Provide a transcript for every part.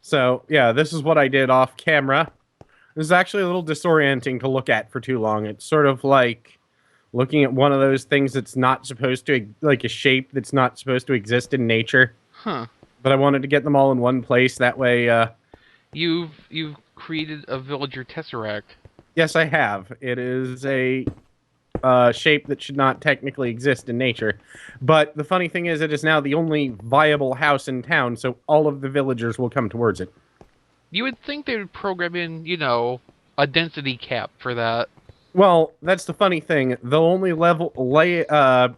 So, yeah, this is what I did off camera. This is actually a little disorienting to look at for too long. It's sort of like looking at one of those things that's not supposed to, like a shape that's not supposed to exist in nature. Huh. But I wanted to get them all in one place. That way, You've created a villager tesseract. yes, I have. It is a shape that should not technically exist in nature. But the funny thing is, it is now the only viable house in town, so all of the villagers will come towards it. You would think they would program in, you know, a density cap for that. Well, that's the funny thing. They'll only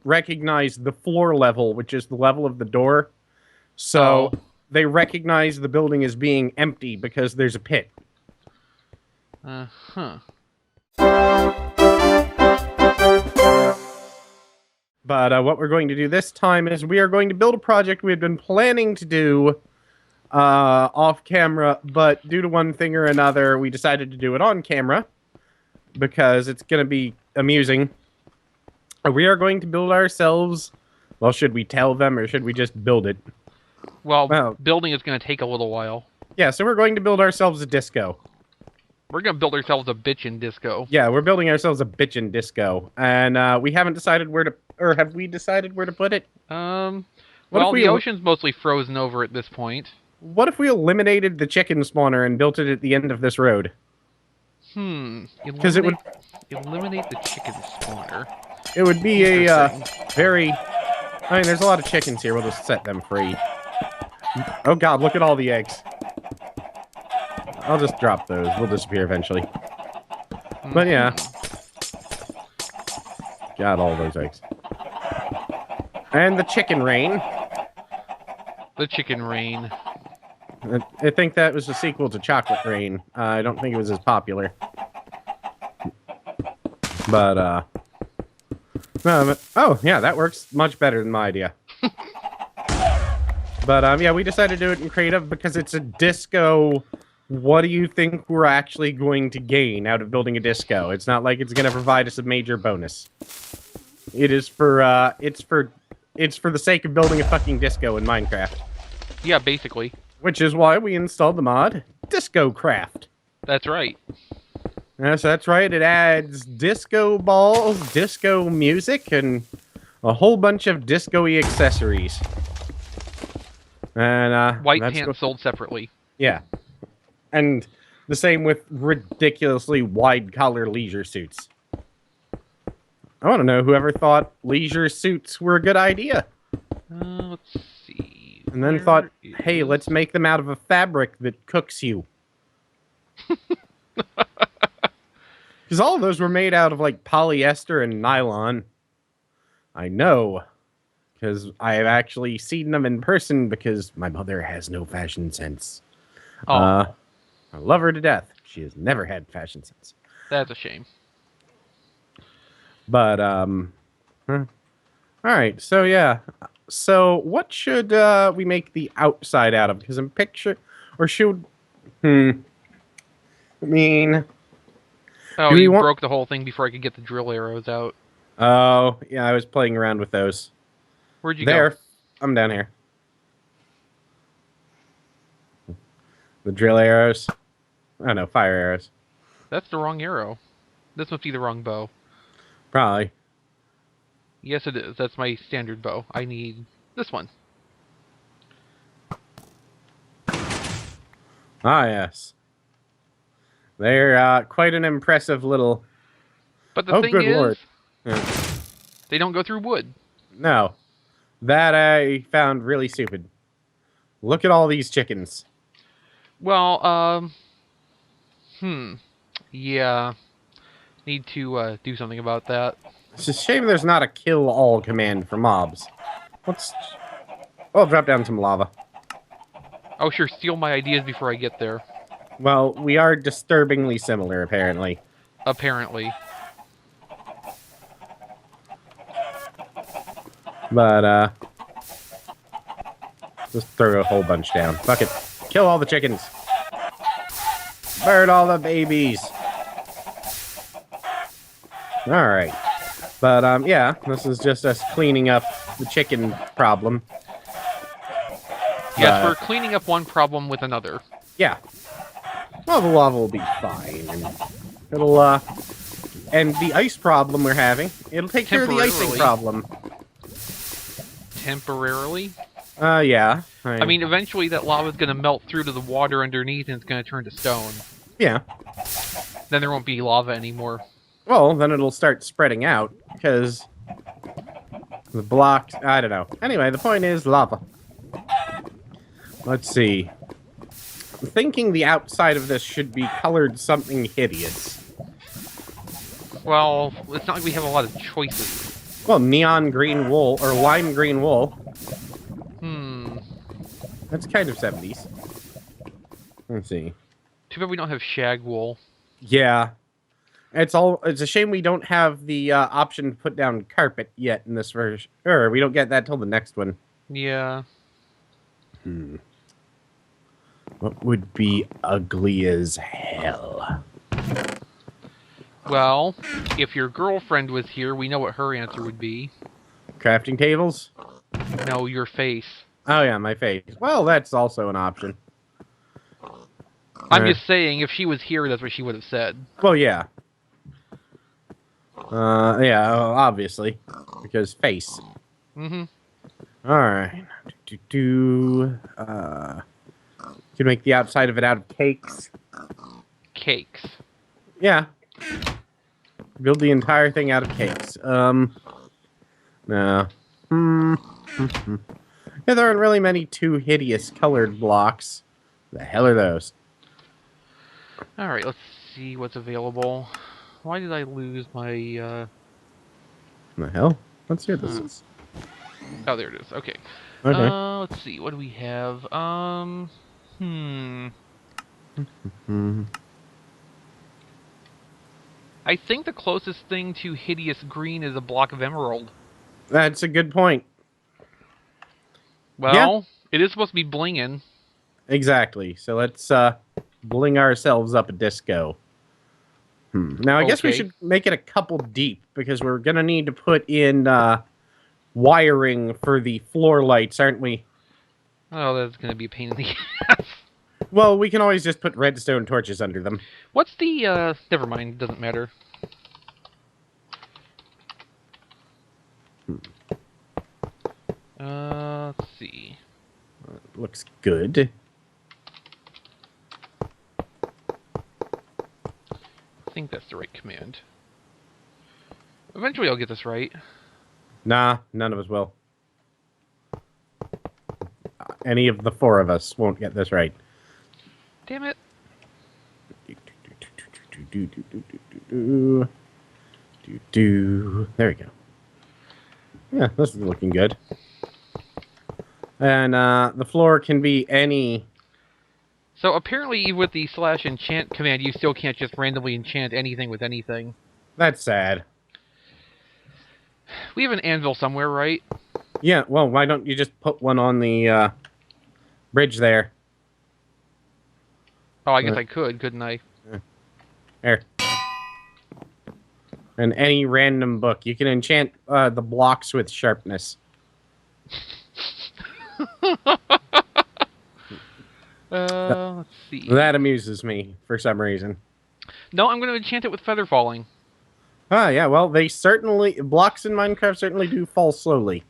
recognize the floor level, which is the level of the door. So they recognize the building as being empty because there's a pit. Huh. But what we're going to do this time is we are going to build a project we had been planning to do off camera, but due to one thing or another, we decided to do it on camera because it's going to be amusing. We are going to build ourselves... Well, should we tell them or should we just build it? Well, building is going to take a little while. Yeah, so we're going to build ourselves a disco. We're going to build ourselves a bitchin' disco. Yeah, we're building ourselves a bitchin' disco. And we haven't decided where to... Or have we decided where to put it? Well, the ocean's mostly frozen over at this point. What if we eliminated the chicken spawner and built it at the end of this road? Because it would... Eliminate the chicken spawner. It would be a very... I mean, there's a lot of chickens here. We'll just set them free. Oh god, look at all the eggs. I'll just drop those. We'll disappear eventually. But yeah. Got all those eggs. And the chicken rain. The chicken rain. I think that was a sequel to Chocolate Rain. I don't think it was as popular. But, oh, yeah, that works much better than my idea. But, yeah, we decided to do it in creative because it's a disco. What do you think we're actually going to gain out of building a disco? It's not like it's going to provide us a major bonus. It is for, it's for the sake of building a fucking disco in Minecraft. Yeah, basically. Which is why we installed the mod DiscoCraft. That's right. Yes, that's right. It adds disco balls, disco music, and a whole bunch of disco-y accessories. And white pants sold separately. Yeah. And the same with ridiculously wide collar leisure suits. I want to know whoever thought leisure suits were a good idea. Let's see. And then thought, hey, let's make them out of a fabric that cooks you. Because all of those were made out of, like, polyester and nylon. I know. Because I have actually seen them in person because my mother has no fashion sense. Oh. I love her to death. She has never had fashion sense. That's a shame. But, Alright, so yeah. So, what should we make the outside out of? Because I'm picture... Or should... I mean... Oh, you broke the whole thing before I could get the drill arrows out. Oh, yeah, I was playing around with those. Where'd you go? There. I'm down here. The drill arrows. Oh, no, fire arrows. That's the wrong arrow. This must be the wrong bow. Probably. Yes, it is. That's my standard bow. I need this one. Ah, yes. They're quite an impressive little... But the thing is, Lord. Yeah. They don't go through wood. No. That I found really stupid. Look at all these chickens. Well, yeah. Need to do something about that. It's a shame there's not a kill all command for mobs. Let's... Oh, drop down some lava. Oh, sure, steal my ideas before I get there. Well, we are disturbingly similar, apparently. Apparently. But, just throw a whole bunch down. Fuck it. Kill all the chickens. Burn all the babies. Alright. But, yeah, this is just us cleaning up the chicken problem. Yes, we're cleaning up one problem with another. Yeah. Well, the lava will be fine. And it'll, and the ice problem we're having, it'll take care of the icing problem. Temporarily? Yeah. I mean, eventually that lava's gonna melt through to the water underneath and it's gonna turn to stone. Yeah. Then there won't be lava anymore. Well, then it'll start spreading out, because the blocks... I don't know. Anyway, the point is lava. Let's see. I'm thinking the outside of this should be colored something hideous. Well, it's not like we have a lot of choices. Well, neon green wool, or lime green wool. That's kind of 70s. Let's see. Too bad we don't have shag wool. Yeah. It's a shame we don't have the option to put down carpet yet in this version. Or we don't get that till the next one. Yeah. What would be ugly as hell? Well, if your girlfriend was here, we know what her answer would be. Crafting tables? No, your face. Oh yeah, my face. Well, that's also an option. I'm just saying, if she was here, that's what she would have said. Well, yeah. Yeah, obviously. Because face. Alright. You can make the outside of it out of cakes. Cakes. Yeah. Build the entire thing out of cakes. No. Yeah, there aren't really many too hideous colored blocks. The hell are those? Alright, let's see what's available. Why did I lose my, The hell? Let's see what this is. Oh, there it is. Okay. Okay. Let's see. What do we have? I think the closest thing to hideous green is a block of emerald. That's a good point. Well, it is supposed to be blinging. Exactly. So let's bling ourselves up a disco. Now, I guess we should make it a couple deep, because we're going to need to put in wiring for the floor lights, aren't we? Oh, that's going to be a pain in the ass. Well, we can always just put redstone torches under them. What's the, never mind, doesn't matter. Let's see. Looks good. I think that's the right command. Eventually I'll get this right. Nah, none of us will. Any of the four of us won't get this right. Damn it. There we go. Yeah, this is looking good. And the floor can be any... So apparently even with the /enchant command, you still can't just randomly enchant anything with anything. That's sad. We have an anvil somewhere, right? Yeah, well, why don't you just put one on the bridge there? Oh, I guess I could, couldn't I? There. And any random book. You can enchant the blocks with sharpness. Let's see. That amuses me for some reason. No, I'm going to enchant it with feather falling. Ah, yeah, well, they certainly... Blocks in Minecraft certainly do fall slowly.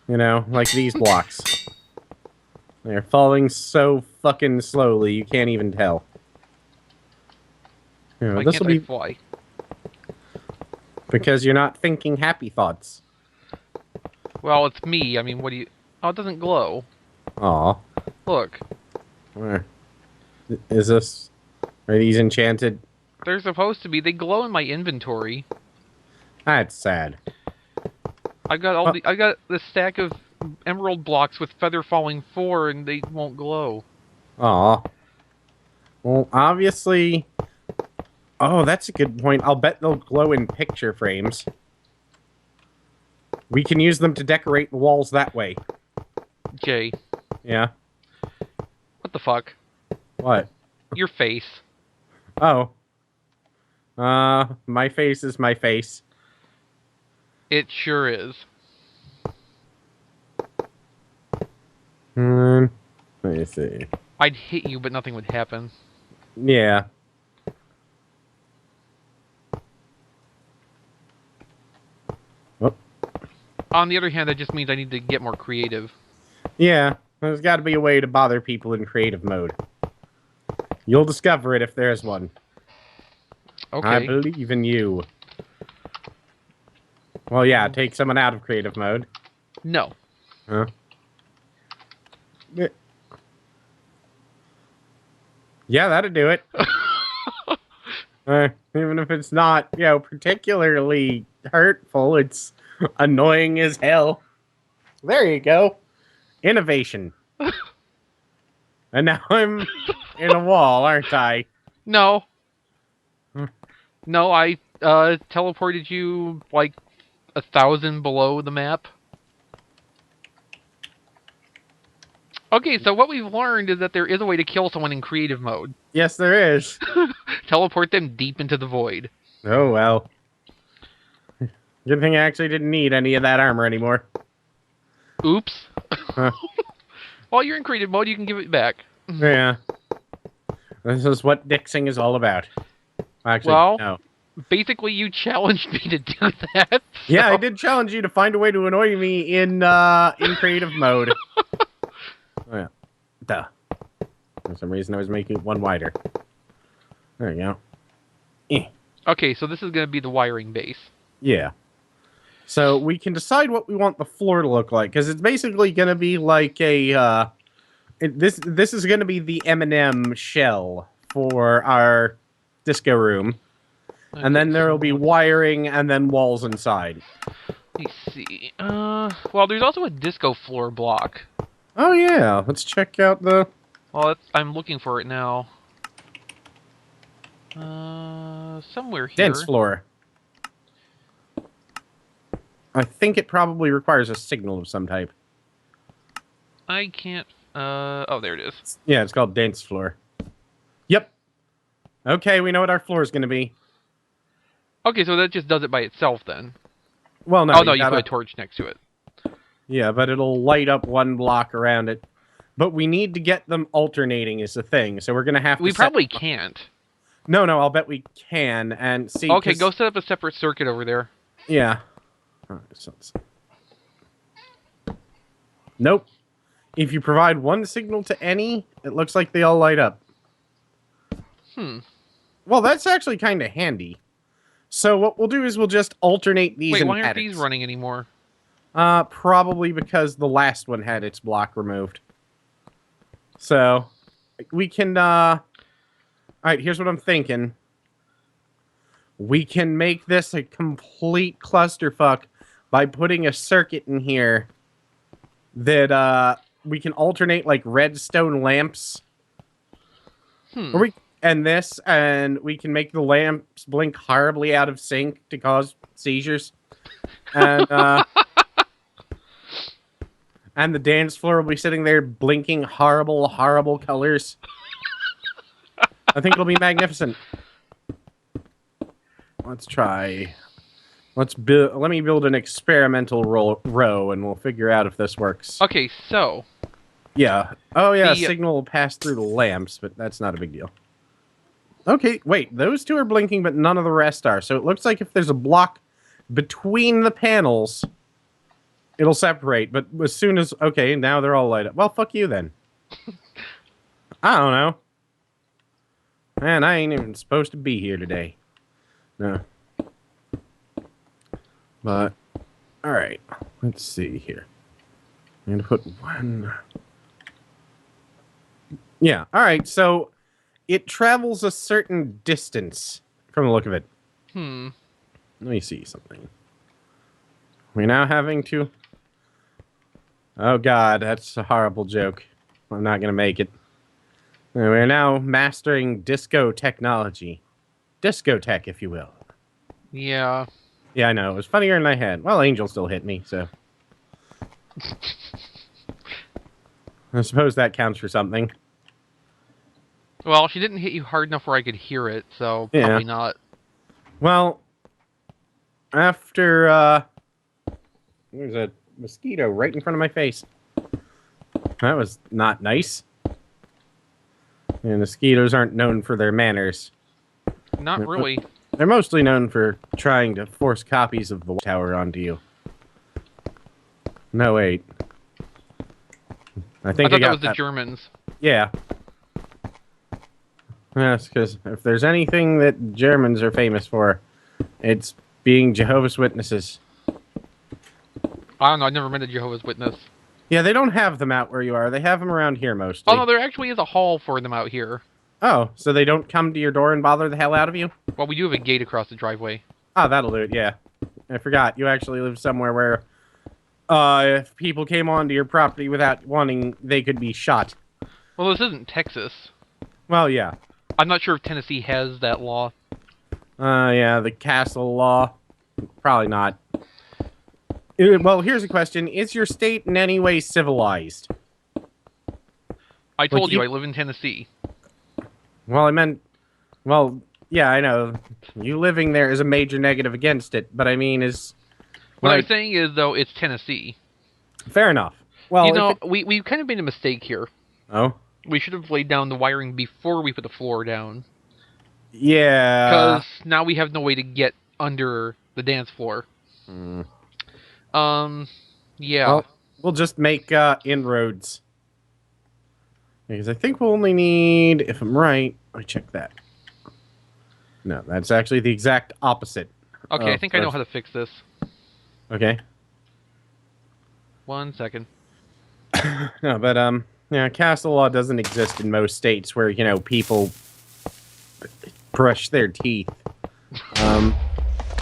You know, like these blocks. They're falling so fucking slowly, you can't even tell. You know, Why this can't will be... I fly? Because you're not thinking happy thoughts. Well, it's me. I mean, what do you... Oh, it doesn't glow. Aw. Look. Where? Is this... Are these enchanted? They're supposed to be. They glow in my inventory. That's sad. I got all I got the stack of emerald blocks with feather falling 4, and they won't glow. Aw. Well, obviously... Oh, that's a good point. I'll bet they'll glow in picture frames. We can use them to decorate the walls that way. Jay. Yeah. What the fuck? What? Your face. Oh. My face is my face. It sure is. Let me see. I'd hit you, but nothing would happen. Yeah. Oh. On the other hand, that just means I need to get more creative. Yeah, there's got to be a way to bother people in creative mode. You'll discover it if there's one. Okay. I believe in you. Well, yeah, take someone out of creative mode. No. Huh? Yeah, that'd do it. Even if it's not, particularly hurtful, it's annoying as hell. There you go. Innovation. And now I'm in a wall, aren't I? No. No, I teleported you like 1,000 below the map. Okay, so what we've learned is that there is a way to kill someone in creative mode. Yes, there is. Teleport them deep into the void. Oh, well. Good thing I actually didn't need any of that armor anymore. Oops. Huh. While you're in creative mode, you can give it back. Yeah. This is what Dixing is all about. Actually, well, no. Basically, you challenged me to do that. So. Yeah, I did challenge you to find a way to annoy me in creative mode. Oh, yeah. Duh. For some reason, I was making it one wider. There you go. Okay, so this is going to be the wiring base. Yeah. So we can decide what we want the floor to look like, because it's basically going to be like a... this is going to be the M&M shell for our disco room. Okay, and then there will be wiring and then walls inside. Let me see. Well, there's also a disco floor block. Oh, yeah. Let's check out the... Well, I'm looking for it now. Somewhere here. Dance floor. I think it probably requires a signal of some type. I can't... oh, there it is. Yeah, it's called dance floor. Yep. Okay, we know what our floor is going to be. Okay, so that just does it by itself, then. Well, no. Oh, no, you put a torch next to it. Yeah, but it'll light up one block around it. But we need to get them alternating is the thing, so we're going to have to... We probably can't. No, I'll bet we can, and see... Okay, go set up a separate circuit over there. Yeah. All right, so nope. If you provide one signal to any, it looks like they all light up. Well, that's actually kind of handy. So what we'll do is we'll just alternate these. Wait, why aren't these running anymore? Probably because the last one had its block removed. So we can... All right, here's what I'm thinking. We can make this a complete clusterfuck by putting a circuit in here that we can alternate like redstone lamps. Or and we can make the lamps blink horribly out of sync to cause seizures. And and the dance floor will be sitting there blinking horrible, horrible colors. I think it'll be magnificent. Let's try. Let me build an experimental row, and we'll figure out if this works. Okay, so. Yeah. Oh, yeah. Signal will pass through the lamps, but that's not a big deal. Okay, wait. Those two are blinking, but none of the rest are. So it looks like if there's a block between the panels, it'll separate. But as soon as... Okay, now they're all light up. Well, fuck you, then. I don't know. Man, I ain't even supposed to be here today. No. But, alright. Let's see here. I'm going to put one... Yeah, alright, so it travels a certain distance from the look of it. Let me see something. We're now having to... Oh god, that's a horrible joke. I'm not going to make it. We're now mastering Discotechnology. Discotech, if you will. Yeah. Yeah, I know. It was funnier than I had. Well, Angel still hit me, so... I suppose that counts for something. Well, she didn't hit you hard enough where I could hear it, so probably not. Well, after, there's a mosquito right in front of my face. That was not nice. And mosquitoes aren't known for their manners. Not really. They're mostly known for trying to force copies of the tower onto you. No, wait. I think I thought that got was the Germans. Yeah. Yes, because if there's anything that Germans are famous for, it's being Jehovah's Witnesses. I don't know, I've never met a Jehovah's Witness. Yeah, they don't have them out where you are. They have them around here mostly. Oh no, there actually is a hall for them out here. Oh, so they don't come to your door and bother the hell out of you? Well, we do have a gate across the driveway. Oh, that'll do it, yeah. I forgot. You actually live somewhere where if people came onto your property without wanting, they could be shot. Well, this isn't Texas. Well, yeah. I'm not sure if Tennessee has that law. Yeah, the castle law. Probably not. Well, here's a question. Is your state in any way civilized? I told you I live in Tennessee. Well, I meant... Well, yeah, I know. You living there is a major negative against it, but I mean is... What I'm saying is, though, it's Tennessee. Fair enough. Well, you know, we kind of made a mistake here. Oh? We should have laid down the wiring before we put the floor down. Yeah. Because now we have no way to get under the dance floor. Yeah. Well, we'll just make inroads. Because I think we'll only need, if I'm right, let me check that. No, that's actually the exact opposite. Okay, I think I know how to fix this. Okay. 1 second. No, but yeah, castle law doesn't exist in most states where, you know, people brush their teeth.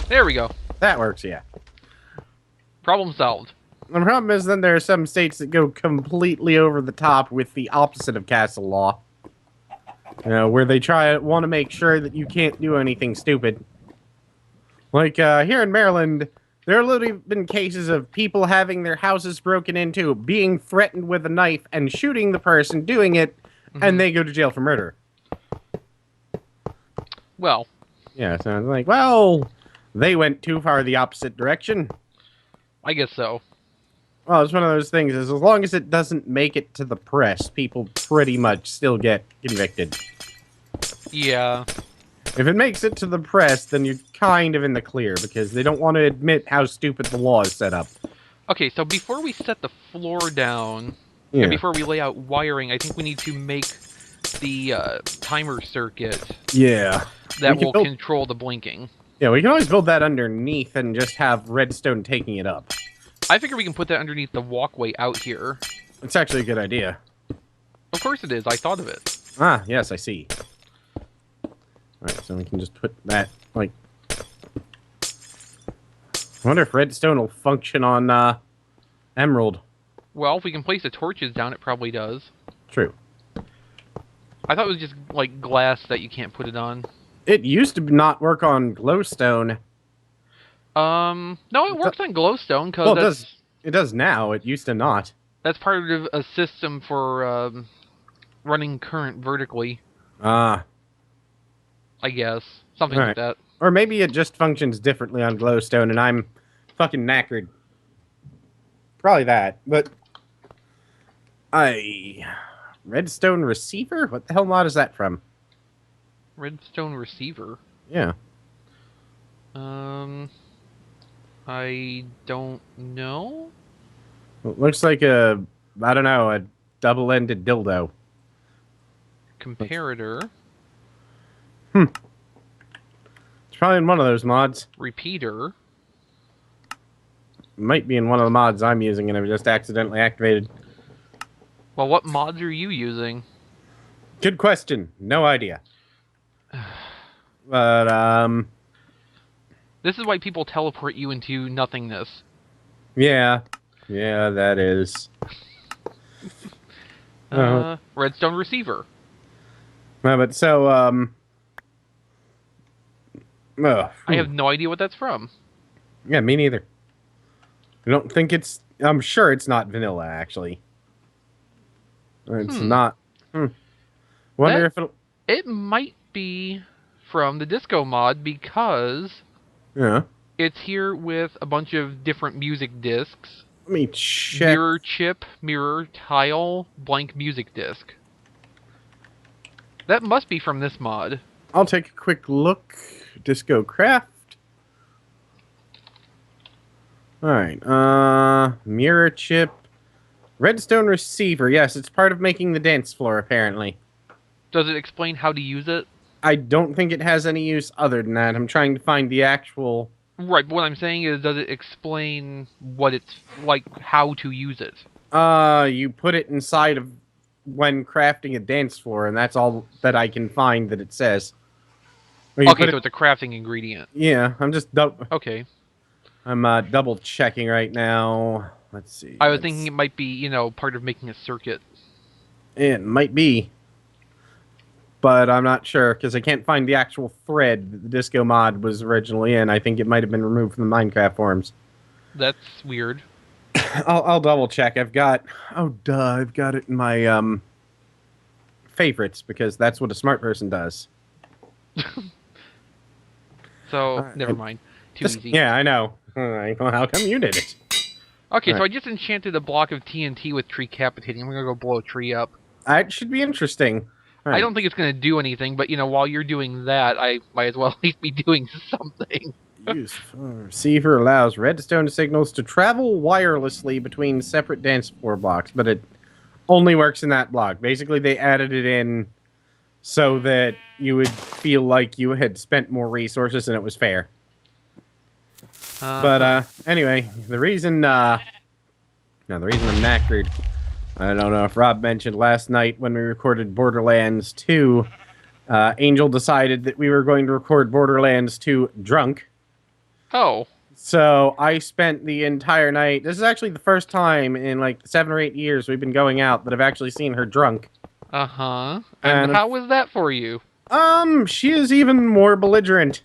There we go. That works, yeah. Problem solved. The problem is then there are some states that go completely over the top with the opposite of castle law. You know, where they want to make sure that you can't do anything stupid. Like, here in Maryland, there have literally been cases of people having their houses broken into, being threatened with a knife, and shooting the person doing it, and they go to jail for murder. Well. Yeah, so it's like, well, they went too far the opposite direction. I guess so. Well, it's one of those things, as long as it doesn't make it to the press, people pretty much still get convicted. Yeah. If it makes it to the press, then you're kind of in the clear, because they don't want to admit how stupid the law is set up. Okay, so before we set the floor down, Yeah. and before we lay out wiring, I think we need to make the timer circuit Yeah. that will control the blinking. Yeah, we can always build that underneath and just have redstone taking it up. I figure we can put that underneath the walkway out here. It's actually a good idea. Of course it is. I thought of it. Ah, yes, I see. Alright, so we can just put that, like... I wonder if redstone will function on, emerald. Well, if we can place the torches down, it probably does. True. I thought it was just, like, glass that you can't put it on. It used to not work on glowstone. No, it works on glowstone, because Well, it does now. It used to not. That's part of a system for, running current vertically. Ah. I guess. Something like that. Or maybe it just functions differently on glowstone, and I'm fucking knackered. Probably that, but... Redstone receiver? What the hell mod is that from? Redstone receiver? Yeah. I don't know? It looks like a double-ended dildo. Comparator. It's probably in one of those mods. Repeater. Might be in one of the mods I'm using and I've just accidentally activated. Well, what mods are you using? Good question. No idea. But, This is why people teleport you into nothingness. yeah. Yeah, that is. Redstone receiver. No, but so, I have no idea what that's from. Yeah, me neither. I don't think it's... I'm sure it's not vanilla, actually. It's not... Wonder if it'll... It might be from the disco mod because... Yeah. It's here with a bunch of different music discs. Let me check. Mirror chip, mirror tile, blank music disc. That must be from this mod. I'll take a quick look. Disco Craft. Alright, mirror chip. Redstone receiver. Yes, it's part of making the dance floor, apparently. Does it explain how to use it? I don't think it has any use other than that. I'm trying to find the actual... Right, but what I'm saying is, does it explain what it's like, how to use it? You put it inside of when crafting a dance floor, and that's all that I can find that it says. Okay, so it's a crafting ingredient. Yeah, I'm just... Okay. I'm double checking right now. Let's see. I was thinking it might be, you know, part of making a circuit. It might be. But I'm not sure, because I can't find the actual thread that the Disco mod was originally in. I think it might have been removed from the Minecraft forums. That's weird. I'll double check. I've got... Oh, duh. I've got it in my favorites, because that's what a smart person does. So, never mind. Too easy. Yeah, I know. Alright, well, how come you did it? Okay, so I just enchanted a block of TNT with tree capitating. I'm gonna go blow a tree up. That should be interesting. Right. I don't think it's gonna do anything, but you know, while you're doing that, I might as well at least be doing something. Use receiver allows redstone signals to travel wirelessly between separate dance floor blocks, but it only works in that block. Basically, they added it in so that you would feel like you had spent more resources and it was fair. But anyway, the reason I'm knackered, I don't know if Rob mentioned last night when we recorded Borderlands 2, Angel decided that we were going to record Borderlands 2 drunk. Oh. So I spent the entire night. This is actually the first time in like 7 or 8 years we've been going out that I've actually seen her drunk. Uh-huh. And how was that for you? She is even more belligerent.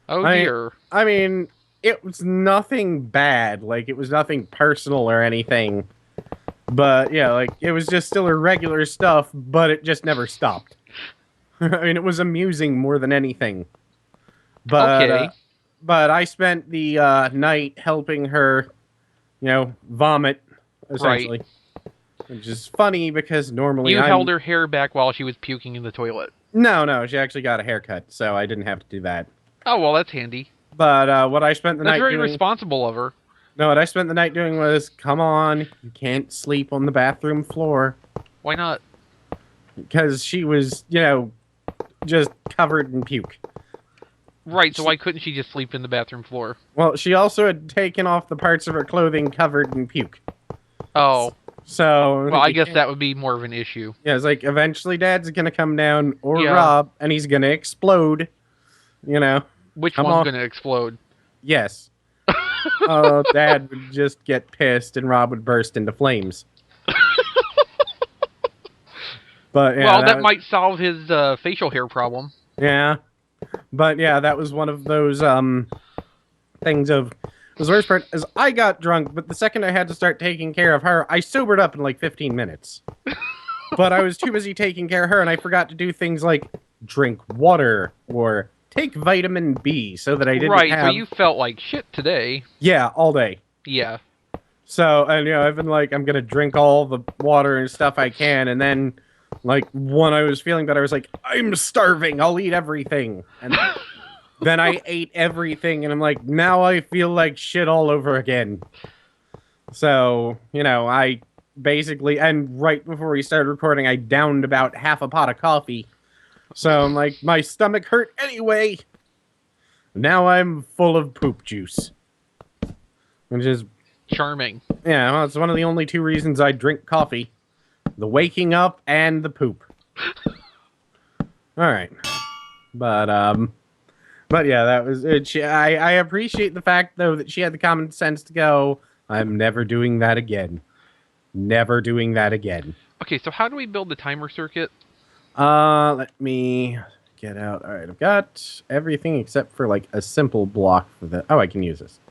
Oh dear. I mean, it was nothing bad. Like, it was nothing personal or anything. But, yeah, like, it was just still irregular stuff, but it just never stopped. I mean, it was amusing more than anything. But, okay. But I spent the night helping her, you know, vomit, essentially. Right. Which is funny because normally You held her hair back while she was puking in the toilet. No, she actually got a haircut, so I didn't have to do that. Oh, well, that's handy. But what I spent the night doing... That's very responsible of her. No, what I spent the night doing was, come on, you can't sleep on the bathroom floor. Why not? Because she was, you know, just covered in puke. Right, so why couldn't she just sleep in the bathroom floor? Well, she also had taken off the parts of her clothing covered in puke. Oh. So... Well, I guess that would be more of an issue. Yeah, it's like, eventually Dad's gonna come down, or Rob, and he's gonna explode. You know? Which one's gonna explode? Yes. Dad would just get pissed, and Rob would burst into flames. But yeah, well, that might solve his facial hair problem. Yeah. But yeah, that was one of those things of... The worst part is I got drunk, but the second I had to start taking care of her, I sobered up in like 15 minutes. But I was too busy taking care of her, and I forgot to do things like drink water or take vitamin B so that I didn't have... Right, so you felt like shit today. Yeah, all day. Yeah. So, and you know, I've been like, I'm gonna drink all the water and stuff I can, and then, like, when I was feeling better, I was like, I'm starving, I'll eat everything. And then I ate everything, and I'm like, now I feel like shit all over again. So, you know, I basically, and right before we started recording, I downed about half a pot of coffee. So I'm like, my stomach hurt anyway. Now I'm full of poop juice. Which is... charming. Yeah, well, it's one of the only 2 reasons I drink coffee. The waking up and the poop. Alright. But yeah, that was it. I appreciate the fact, though, that she had the common sense to go, I'm never doing that again. Never doing that again. Okay, so how do we build the timer circuit? Let me get out. Alright, I've got everything except for, like, a simple block for the... Oh, I can use this.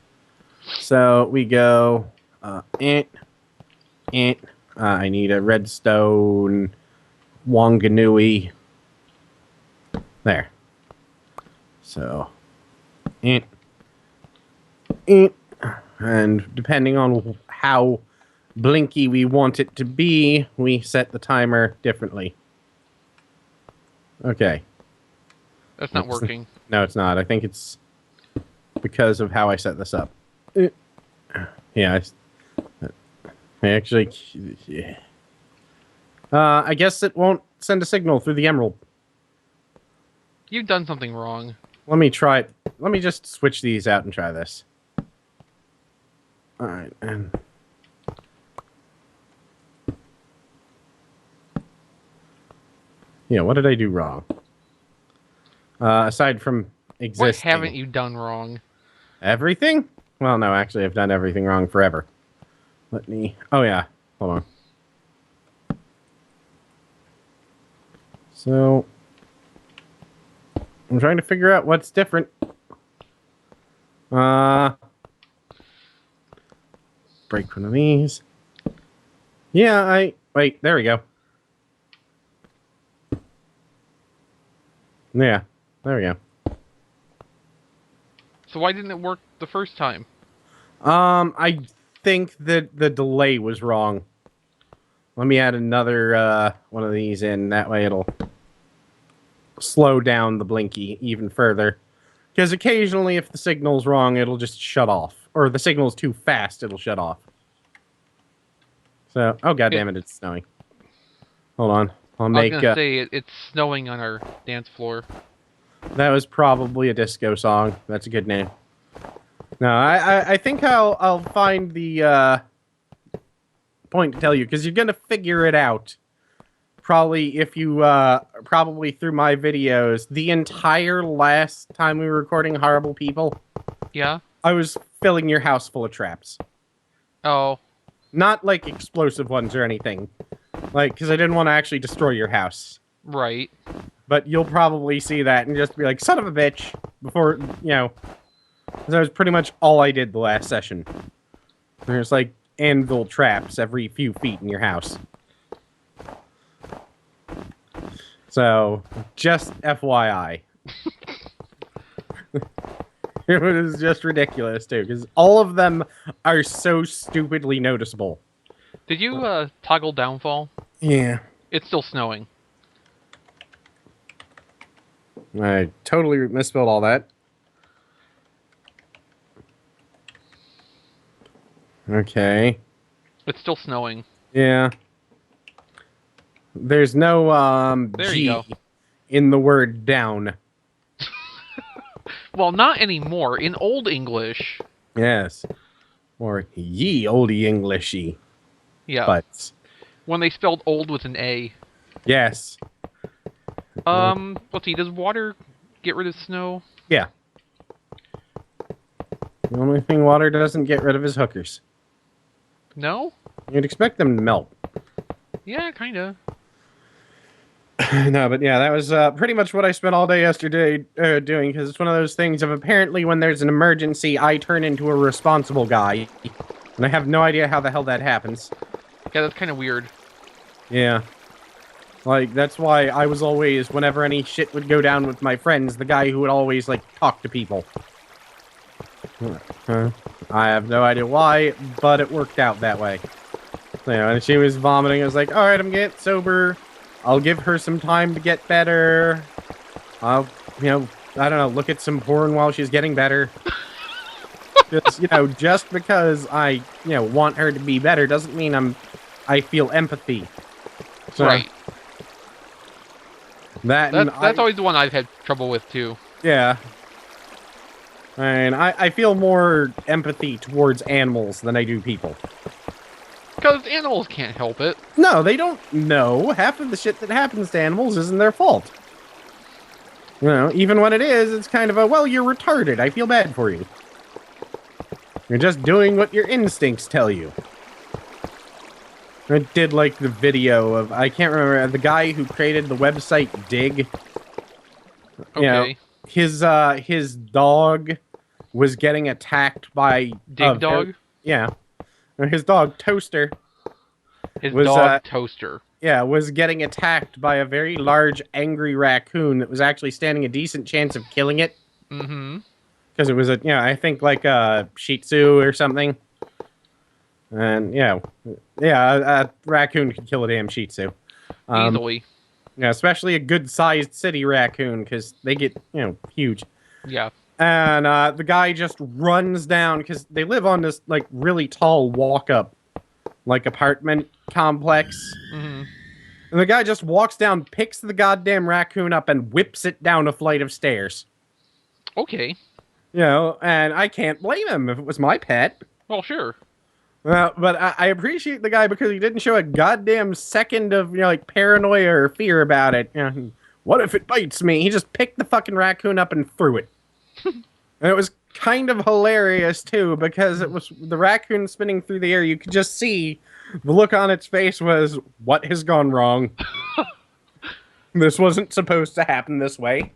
So, we go... I need a redstone Wanganui. There. So, and depending on how blinky we want it to be, we set the timer differently. Okay. That's not working. No, it's not. I think it's because of how I set this up. Yeah. I actually... Yeah. I guess it won't send a signal through the emerald. You've done something wrong. Let me try it. Let me just switch these out and try this. Alright, and... Yeah, what did I do wrong? Aside from existing... What haven't you done wrong? Everything? Well, no, actually, I've done everything wrong forever. Let me... Oh, yeah. Hold on. So... I'm trying to figure out what's different. Break one of these. Yeah, Wait, there we go. Yeah, there we go. So why didn't it work the first time? I think that the delay was wrong. Let me add another one of these in. That way it'll slow down the blinky even further. Because occasionally if the signal's wrong, it'll just shut off. Or the signal's too fast, it'll shut off. So, oh goddammit, it's snowing. Hold on. I'll make... I was gonna say, it's snowing on our dance floor. That was probably a disco song. That's a good name. No, I think I'll find the point to tell you, because you're gonna figure it out. Probably if you probably through my videos. The entire last time we were recording Horrible People, Yeah? I was filling your house full of traps. Oh. Not like explosive ones or anything. Like, because I didn't want to actually destroy your house. Right. But you'll probably see that and just be like, son of a bitch, before, you know. That was pretty much all I did the last session. There's like anvil traps every few feet in your house. So, just FYI. It was just ridiculous, too, because all of them are so stupidly noticeable. Did you toggle downfall? Yeah. It's still snowing. I totally misspelled all that. Okay. It's still snowing. Yeah. There's no There G you go. in the word down. Well, not anymore. In Old English. Yes. Or ye olde Englishy. Yeah. But When they spelled old with an A. yes. Let's see, does water get rid of snow? Yeah. The only thing water doesn't get rid of is hookers. No? You'd expect them to melt. Yeah, kinda. No, but yeah, that was pretty much what I spent all day yesterday doing, because it's one of those things of apparently when there's an emergency, I turn into a responsible guy. And I have no idea how the hell that happens. Yeah, that's kind of weird. Yeah. Like, that's why I was always, whenever any shit would go down with my friends, the guy who would always, like, talk to people. I have no idea why, but it worked out that way. So, you know, and she was vomiting. I was like, alright, I'm getting sober. I'll give her some time to get better. I'll, you know, I don't know, look at some porn while she's getting better. Just, you know, just because I, you know, want her to be better doesn't mean I feel empathy. So, Right. That's always the one I've had trouble with, too. Yeah. And I feel more empathy towards animals than I do people. Because animals can't help it. No, they don't know. Half of the shit that happens to animals isn't their fault. You know, even when it is, it's kind of a, well, you're retarded. I feel bad for you. You're just doing what your instincts tell you. I did like the video of, I can't remember, the guy who created the website Dig. Okay. You know, his dog was getting attacked by... Dig dog? Yeah. His dog, Toaster. His was, dog, Toaster. Yeah, was getting attacked by a very large, angry raccoon that was actually standing a decent chance of killing it. Mm-hmm. Because it was a, you know, I think like a Shih Tzu or something. And, yeah, a raccoon could kill a damn Shih Tzu. Easily. Yeah, especially a good-sized city raccoon, because they get, huge. Yeah. And the guy just runs down, because they live on this, like, really tall walk-up, like, apartment complex. Mm-hmm. And the guy just walks down, picks the goddamn raccoon up, and whips it down a flight of stairs. Okay. And I can't blame him if it was my pet. Well, sure. But I appreciate the guy because he didn't show a goddamn second of, like, paranoia or fear about it. What if it bites me? He just picked the fucking raccoon up and threw it. And it was kind of hilarious, too, because it was the raccoon spinning through the air. You could just see the look on its face was, what has gone wrong? This wasn't supposed to happen this way.